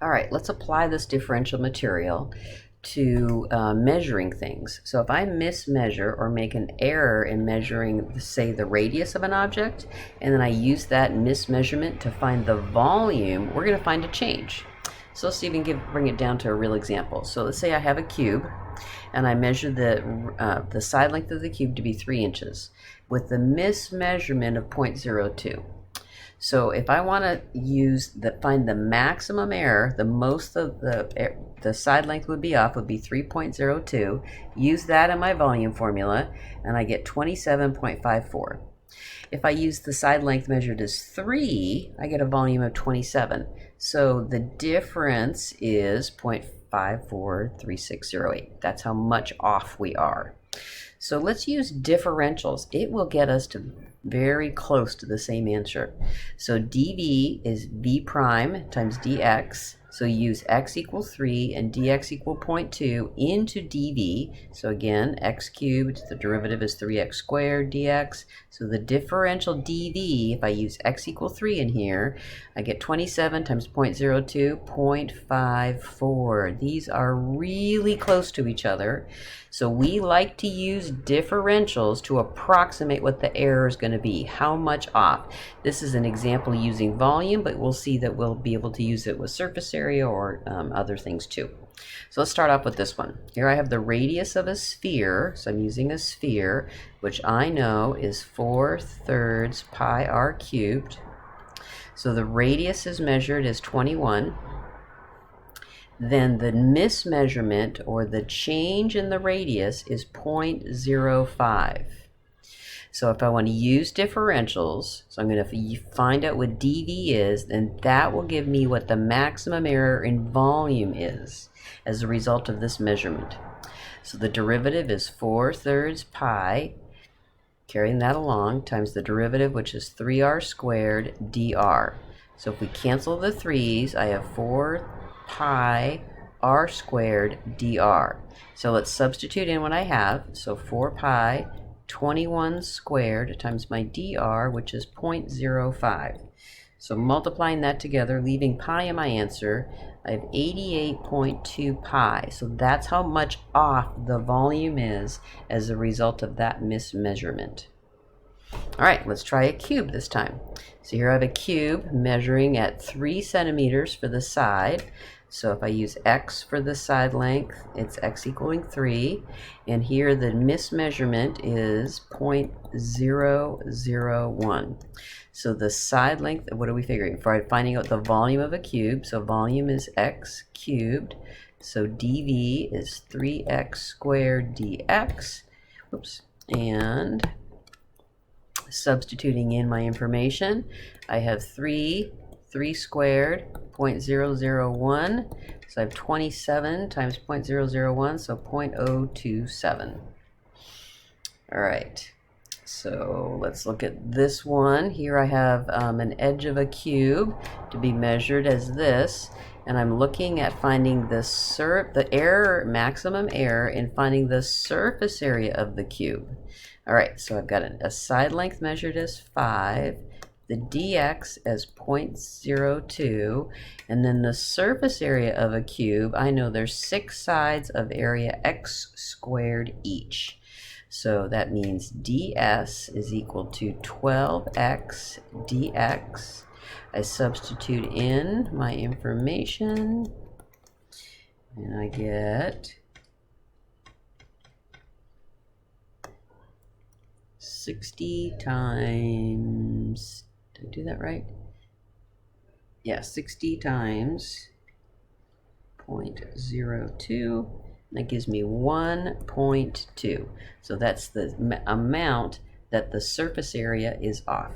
All right, let's apply this differential material to measuring things. So if I mismeasure or make an error in measuring, say, the radius of an object, and then I use that mismeasurement to find the volume, we're going to find a change. So let's see if we can bring it down to a real example. So let's say I have a cube, and I measure the side length of the cube to be 3 inches with the mismeasurement of 0.02. So if I want to find the maximum error, the most of the side length would be off would be 3.02. Use that in my volume formula, and I get 27.54. If I use the side length measured as 3, I get a volume of 27. So the difference is 0.543608. That's how much off we are. So let's use differentials. It will get us to very close to the same answer. So dv is v prime times dx. So use x equals 3 and dx equal 0.2 into dv. So again, x cubed, the derivative is 3x squared dx. So the differential dv, if I use x equals 3 in here, I get 27 times 0.02, 0.54. These are really close to each other. So we like to use differentials to approximate what the error is going to be, how much off. This is an example using volume, but we'll see that we'll be able to use it with surface area or other things too. So let's start off with this one. Here I have the radius of a sphere, so I'm using a sphere, which I know is 4/3 pi r cubed. So the radius is measured as 21. Then the mismeasurement, or the change in the radius, is 0.05. So if I want to use differentials, so I'm going to find out what dv is, then that will give me what the maximum error in volume is as a result of this measurement. So the derivative is 4/3 pi, carrying that along, times the derivative, which is 3r squared dr. So if we cancel the 3's, I have 4 pi r squared dr. So let's substitute in what I have. So 4 pi 21 squared times my dr, which is 0.05. So multiplying that together, leaving pi in my answer, I have 88.2 pi. So that's how much off the volume is as a result of that mismeasurement. All right, let's try a cube this time. So here I have a cube measuring at 3 centimeters for the side. So if I use x for the side length, it's x equaling 3. And here the mismeasurement is 0.001. So the side length, what are we figuring? For finding out the volume of a cube, so volume is x cubed. So dv is 3x squared dx. Oops. And substituting in my information, I have 3 squared, 0.001. So I have 27 times 0.001, so 0.027. All right, so let's look at this one. Here I have an edge of a cube to be measured as this, and I'm looking at finding the maximum error in finding the surface area of the cube. All right, so I've got a side length measured as 5, the dx as 0.02, and then the surface area of a cube, I know there's 6 sides of area x squared each. So that means ds is equal to 12x dx. I substitute in my information, and I get 60 times, did I do that right? Yeah, 60 times 0.02. That gives me 1.2. So that's the amount that the surface area is off.